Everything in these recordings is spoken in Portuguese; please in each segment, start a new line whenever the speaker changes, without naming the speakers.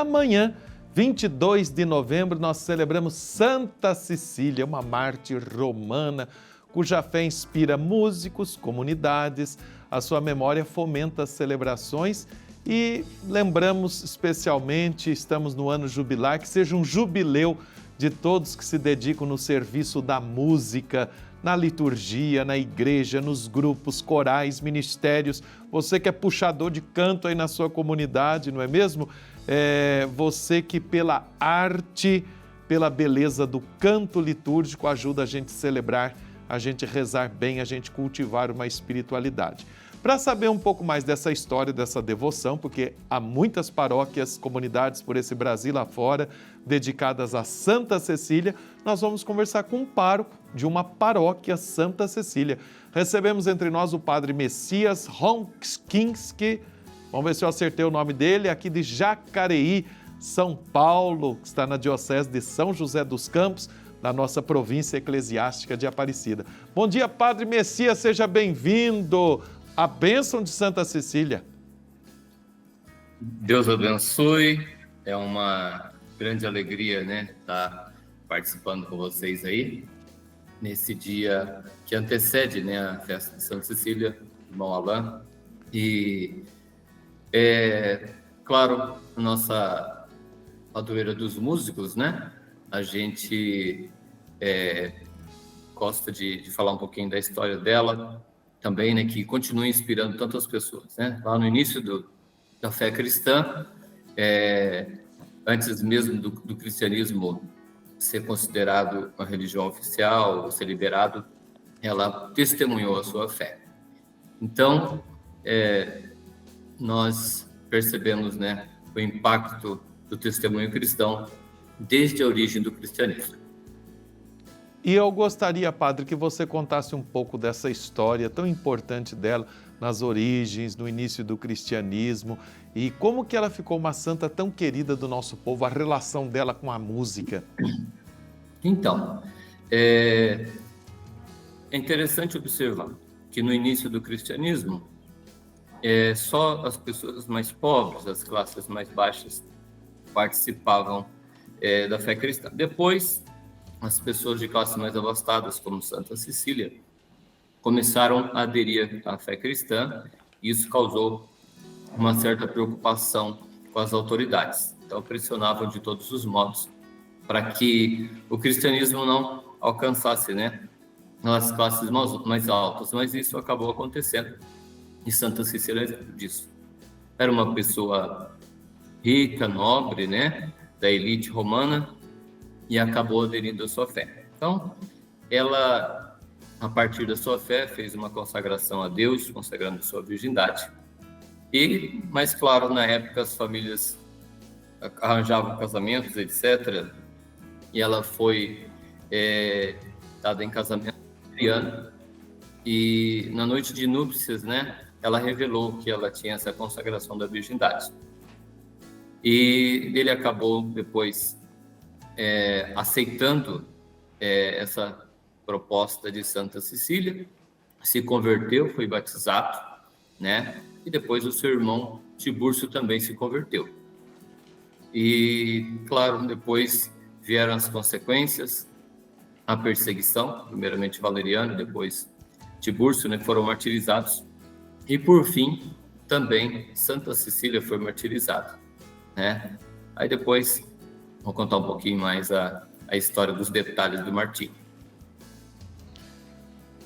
amanhã, 22 de novembro, nós celebramos Santa Cecília, uma mártir romana, cuja fé inspira músicos, comunidades, a sua memória fomenta as celebrações e lembramos especialmente, estamos no ano jubilar, que seja um jubileu de todos que se dedicam no serviço da música, na liturgia, na igreja, nos grupos, corais, ministérios. Você que é puxador de canto aí na sua comunidade, não é mesmo? Você que pela arte, pela beleza do canto litúrgico ajuda a gente a celebrar, a gente rezar bem, a gente cultivar uma espiritualidade. Para saber um pouco mais dessa história, dessa devoção, porque há muitas paróquias, comunidades por esse Brasil lá fora, dedicadas a Santa Cecília, nós vamos conversar com um pároco de uma paróquia Santa Cecília. Recebemos entre nós o padre Messias Ronczynski, vamos ver se eu acertei o nome dele, aqui de Jacareí, São Paulo, que está na Diocese de São José dos Campos, da nossa província eclesiástica de Aparecida. Bom dia, padre Messias, seja bem-vindo. A bênção de Santa Cecília.
Deus abençoe, é uma grande alegria, né, estar participando com vocês aí, nesse dia que antecede, né, a festa de Santa Cecília, irmão Alain. E, claro, a nossa padroeira dos músicos, né, a gente gosta de falar um pouquinho da história dela, também, né, que continua inspirando tantas pessoas, né? Lá no início da fé cristã, antes mesmo do cristianismo ser considerado uma religião oficial, ou ser liberado, ela testemunhou a sua fé. Então, nós percebemos, né, o impacto do testemunho cristão desde a origem do cristianismo.
E eu gostaria, padre, que você contasse um pouco dessa história tão importante dela, nas origens, no início do cristianismo, e como que ela ficou uma santa tão querida do nosso povo, a relação dela com a música.
Então, é interessante observar que no início do cristianismo, só as pessoas mais pobres, as classes mais baixas, participavam da fé cristã. Depois, as pessoas de classes mais abastadas, como Santa Cecília, começaram a aderir à fé cristã, e isso causou uma certa preocupação com as autoridades. Então, pressionavam de todos os modos para que o cristianismo não alcançasse, né, as classes mais altas, mas isso acabou acontecendo, e Santa Cecília é exemplo disso. Era uma pessoa rica, nobre, né, da elite romana, e acabou aderindo à sua fé. Então, ela, a partir da sua fé, fez uma consagração a Deus, consagrando sua virgindade. Mas claro, na época as famílias arranjavam casamentos, etc. E ela foi dada em casamento mariano. E na noite de núpcias, né, ela revelou que ela tinha essa consagração da virgindade. E ele acabou depois aceitando essa proposta de Santa Cecília, se converteu, foi batizado, né? E depois o seu irmão Tibúrcio também se converteu. E, claro, depois vieram as consequências, a perseguição, primeiramente Valeriano, depois Tibúrcio, né, foram martirizados. E, por fim, também Santa Cecília foi martirizada, né? Aí depois vou contar um pouquinho mais a história dos detalhes do martírio.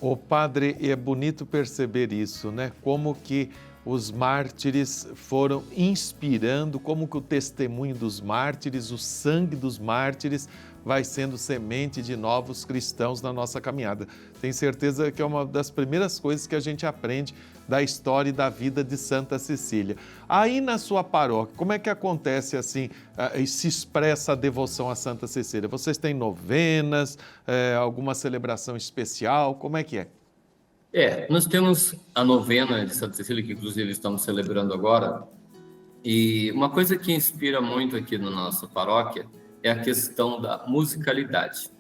Ô padre, é bonito perceber isso, né? Como que os mártires foram inspirando, como que o testemunho dos mártires, o sangue dos mártires vai sendo semente de novos cristãos na nossa caminhada. Tenho certeza que é uma das primeiras coisas que a gente aprende da história e da vida de Santa Cecília. Aí na sua paróquia, como é que acontece assim, e se expressa a devoção a Santa Cecília? Vocês têm novenas, alguma celebração especial, como é que é?
Nós temos a novena de Santa Cecília, que inclusive estamos celebrando agora, e uma coisa que inspira muito aqui na nossa paróquia é a questão da musicalidade.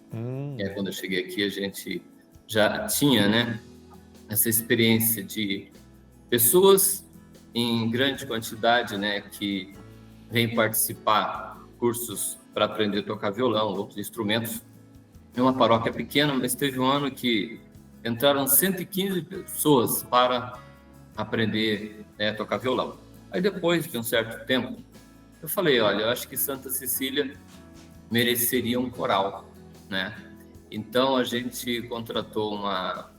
Quando eu cheguei aqui, a gente já tinha, né, essa experiência de pessoas em grande quantidade, né, que vem participar de cursos para aprender a tocar violão, outros instrumentos. É uma paróquia pequena, mas teve um ano que entraram 115 pessoas para aprender a tocar violão. Aí depois de um certo tempo, eu falei, olha, eu acho que Santa Cecília mereceria um coral, né? Então a gente contratou uma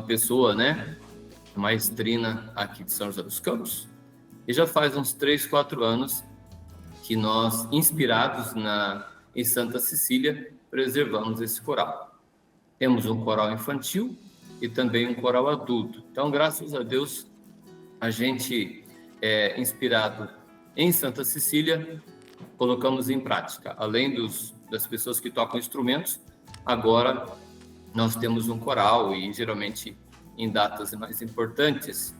pessoa, né, maestrina aqui de São José dos Campos, e já faz uns 3, 4 anos que nós, inspirados em Santa Cecília, preservamos esse coral. Temos um coral infantil e também um coral adulto. Então, graças a Deus, a gente, inspirado em Santa Cecília, colocamos em prática. Além das pessoas que tocam instrumentos, agora nós temos um coral e, geralmente, em datas mais importantes,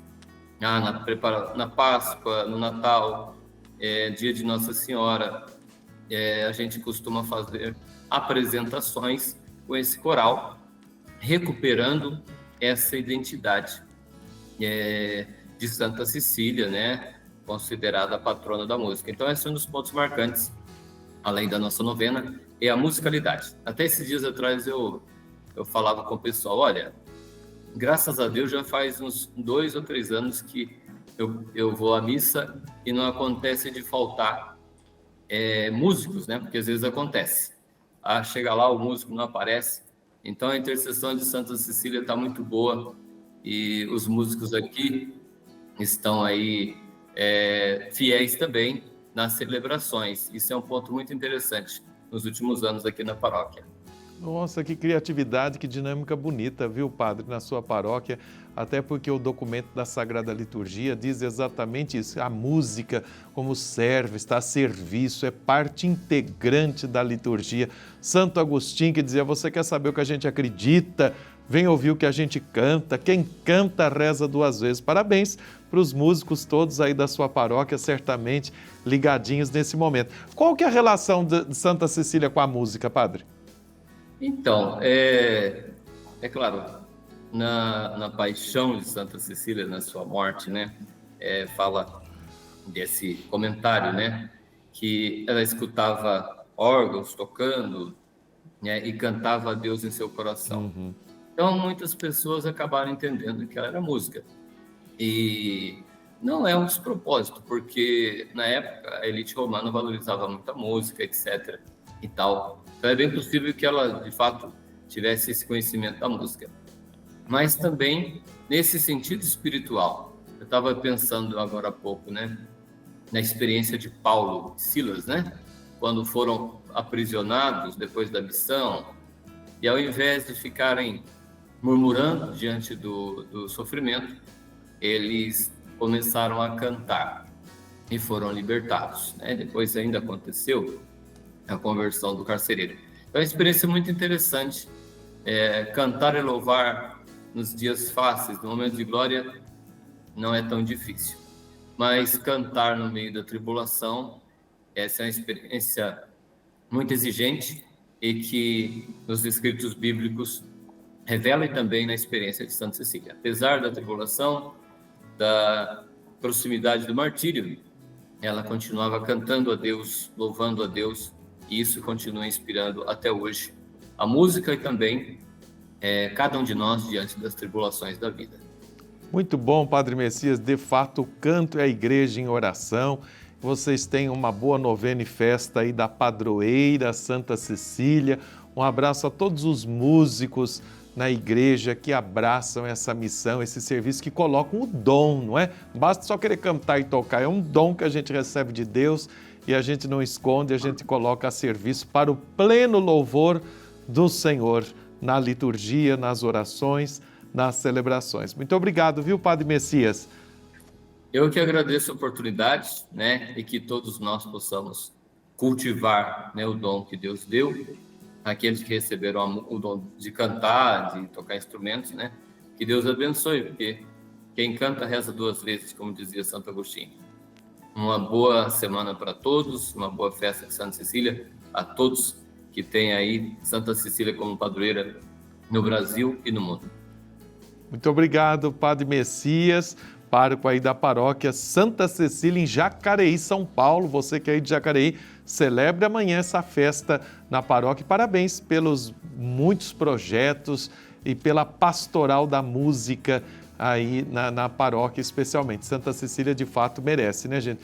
na Páscoa, no Natal, dia de Nossa Senhora, a gente costuma fazer apresentações com esse coral, recuperando essa identidade de Santa Cecília, né, considerada a patrona da música. Então, esse é um dos pontos marcantes, além da nossa novena, é a musicalidade. Até esses dias atrás eu falava com o pessoal, olha, graças a Deus já faz uns 2 ou 3 anos que eu vou à missa e não acontece de faltar músicos, né? Porque às vezes acontece. Chega lá, o músico não aparece. Então a intercessão de Santa Cecília está muito boa e os músicos aqui estão aí fiéis também nas celebrações. Isso é um ponto muito interessante nos últimos anos aqui na paróquia.
Nossa, que criatividade, que dinâmica bonita, viu, padre, na sua paróquia, até porque o documento da Sagrada Liturgia diz exatamente isso, a música como serve, está a serviço, é parte integrante da liturgia. Santo Agostinho que dizia, você quer saber o que a gente acredita? Vem ouvir o que a gente canta, quem canta reza 2 vezes. Parabéns para os músicos todos aí da sua paróquia, certamente ligadinhos nesse momento. Qual que é a relação de Santa Cecília com a música, padre?
Então, é claro, na paixão de Santa Cecília, na sua morte, né, fala desse comentário, né, que ela escutava órgãos tocando, né, e cantava a Deus em seu coração.
Uhum.
Então, muitas pessoas acabaram entendendo que ela era música. E não é um despropósito, porque na época a elite romana valorizava muito a música, etc. e tal. Então é bem possível que ela, de fato, tivesse esse conhecimento da música. Mas também nesse sentido espiritual. Eu estava pensando agora há pouco, né, na experiência de Paulo e Silas, né, quando foram aprisionados depois da missão, e ao invés de ficarem murmurando diante do sofrimento, eles começaram a cantar e foram libertados, né? Depois ainda aconteceu a conversão do carcereiro. Então, é uma experiência muito interessante. Cantar e louvar nos dias fáceis, no momento de glória, não é tão difícil. Mas cantar no meio da tribulação, essa é uma experiência muito exigente e que nos escritos bíblicos revela também na experiência de Santa Cecília. Apesar da tribulação, da proximidade do martírio, ela continuava cantando a Deus, louvando a Deus, e isso continua inspirando até hoje a música e também cada um de nós diante das tribulações da vida.
Muito bom, Padre Messias. De fato, o canto é a igreja em oração. Vocês têm uma boa novena e festa aí da padroeira Santa Cecília. Um abraço a todos os músicos na igreja que abraçam essa missão, esse serviço, que colocam o dom, não é? Basta só querer cantar e tocar, é um dom que a gente recebe de Deus e a gente não esconde, a gente coloca a serviço para o pleno louvor do Senhor, na liturgia, nas orações, nas celebrações. Muito obrigado, viu, Padre Messias?
Eu que agradeço a oportunidade, né, e que todos nós possamos cultivar, né, o dom que Deus deu, aqueles que receberam o dom de cantar, de tocar instrumentos, né, que Deus abençoe, porque quem canta reza 2 vezes, como dizia Santo Agostinho. Uma boa semana para todos, uma boa festa de Santa Cecília, a todos que têm aí Santa Cecília como padroeira no Brasil e no mundo.
Muito obrigado, Padre Messias. pároco aí da paróquia Santa Cecília, em Jacareí, São Paulo. Você que é aí de Jacareí, celebre amanhã essa festa na paróquia. Parabéns pelos muitos projetos e pela pastoral da música aí na paróquia, especialmente. Santa Cecília, de fato, merece, né, gente?